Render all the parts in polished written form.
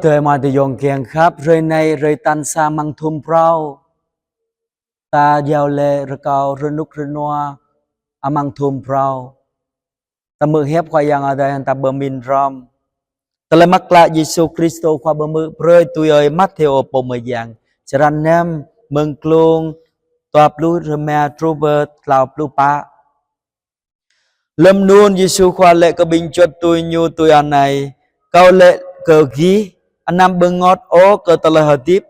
Thời mà thì dòng kèn khắp rơi này rơi tan xa mang thum prao ta giàu lệ rơ cao rơ núc rơ noa mang thum prao ta mơ hép khoa yang ada ta bơ min ram ta le mắc lạ Giêsu Christo khoa bơ mơ rơi tui ơi Matthew po mơ yang charan nem mừng klung toa plu rơ mea trubert lao plu pa lâm nuôn Giêsu khoa lệ cơ bình chuột tui nhu tui an này cao lệ cờ ghi anh nam bưng ngót ó cờ tờ lơ hợp tiếp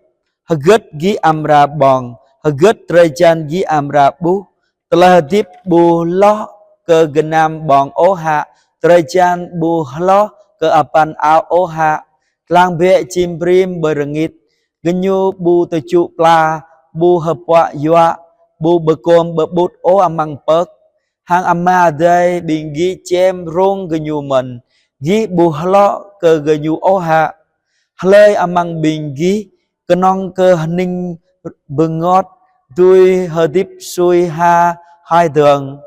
Hagat gi amra bong, hagat trajan gi amra bu, telah dip bu lo ke genam bong oha, trajan bu lo ke apan ao oha, lang be cimprim berengit, genyu bu tecu pla, bu hepwa yua, bu bekom bebut o amang pek, hang ama day binggi cem rong genyu men, gi bu lo ke genyu oha, halai amang binggi cái non cơ ninh bưng ngót đuôi hờ tiếp xuôi ha hai đường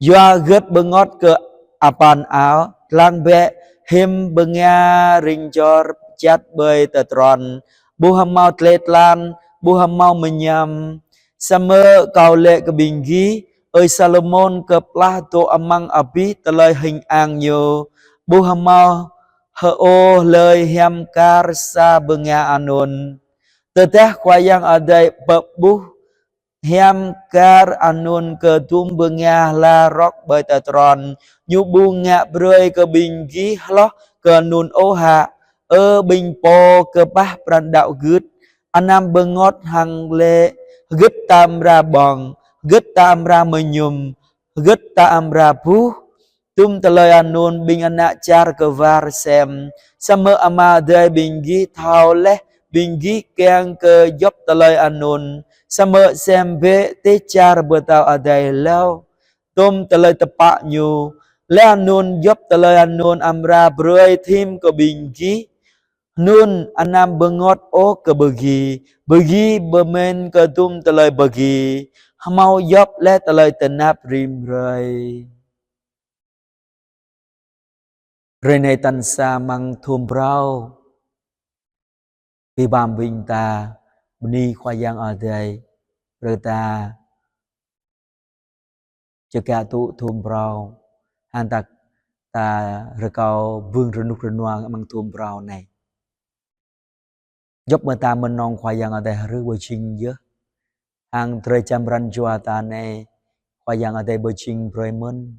doa gớt bưng ngót cơ apan áo lang bẹ him bưng nga ring cho chat bơi tờ tròn bu hâm mau tlet lan bu hâm mau menyam summer cao lệ cái bình ghi ơi Salomon ke plato amang api telai hình ang nhiều bu hâm mau hơ ô lời hem kar sa bưng nga anon teteh yang ada bebuh hiam kar anun ke tumbengah la rok betatron nyubunga broi ke binggi hloh ke nun oha bing po ke pah prandau gut anam bengot hang le gut tam ra bong gut tam ra menyum gut tam ra puh tum telai anun bing anak car ke var sem sama ama dai binggi thau leh binggi keng ke job telai anun sama sembe te car betau adai lau tum telai tepak nyu le anun job telai anun amra broi thim ke binggi nun anam bengot o ke begi bemen ke tum telai begi mau job le telai tenap rim rơi rơi này tan sa mang thum brau vì bàm vinh ta ni khoa yang ở đây rồi ta cho cả tụ thum brau han ta ta rồi cao vương rồi nục rồi noang mang thum brau này giúp mà ta mình non khoa yang ở đây rư bờ chinh dơ hàng trời chăm ran chua ta này khoa yang ở đây bờ chinh rồi mình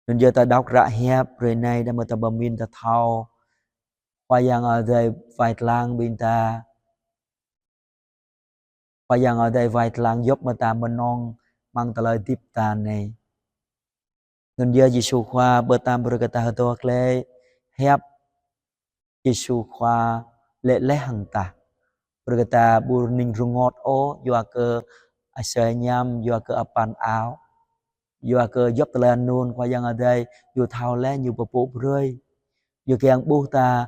nên giờ ta đọc ra hẹp rồi này đã mà ta bầm min ta thao khoa yang ở đây vài lang bên ta khoa yang ở đây vài lang giúp mà ta mình non mang ta lời tiếp ta này nên giờ Giêsu khoa bờ tam bờ ta hơi to kle hẹp Giêsu khoa lệ lẽ hằng ta bờ ta bù ninh rung ngọt ó doa cơ sợi nham doa cơ apan áo doa cơ giúp ta lên nôn khoa yang ở đây dù thao lẽ như bờ bộ rơi dù keng bu ta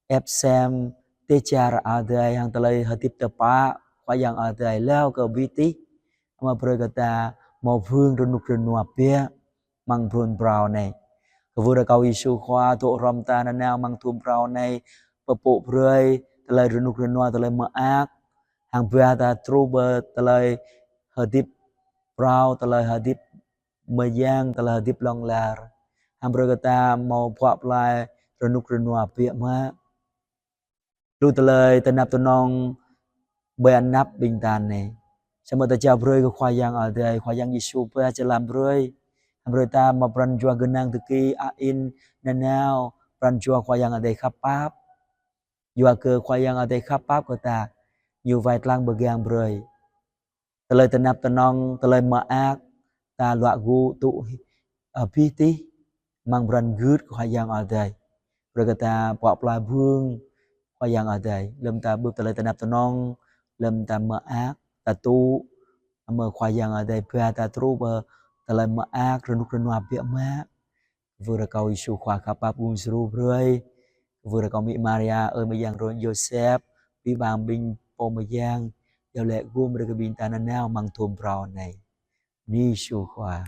ép xem tê cha ở đây hàng ta lời hơi tiếp tập pa khoa yang ở đây leo cơ vi tí mà bờ ta màu vương rồi nục rồi nua pia mang thun brow này vừa được câu Giêsu khoa tụ rom ta nên nào mang thun brow này bờ bộ rơi ta lời rồi nục rồi nua ta lời mơ ác hàng pia ta trouble ta lời hơi tiếp brow ta lời hơi tiếp mơ giang ta lời hơi tiếp long la hàng bờ ta màu phọp lại rồi nục rồi nua pia mà lu ta lời ta nạp ta nong bên nắp bình tàn này sama ta chào rơi cái khoa yang ở đây khoa yang Giêsu pia cho làm rơi rồi ta mà pran chua genang tu ki ain nanao pran chua khoa yang ở đây khắp pháp dua cơ khoa yang ở đây khắp pháp của ta nhiều vài lang bagian rơi ta lời ta nạp ta nong ta lời mở ác ta loa gu tụ piti mang pran good khoa yang ở đây rồi ta bỏ pla vương khoa yang ở đây lâm ta bước ta lời ta nạp ta nong lâm ta mở ác ta tu mở khoa yang ở đây pia ta tru bờ ta lời mở ác rồi nục rồi nua bịa má vừa là câu Giêsu khoa khắp pháp buông sưu rơi vừa là câu mỹ Maria ơi mà giang rồi Joseph vì bàn binh po mà giang giao lệ gồm được cái bình ta nào mang thùng rau này ni Giêsu khoa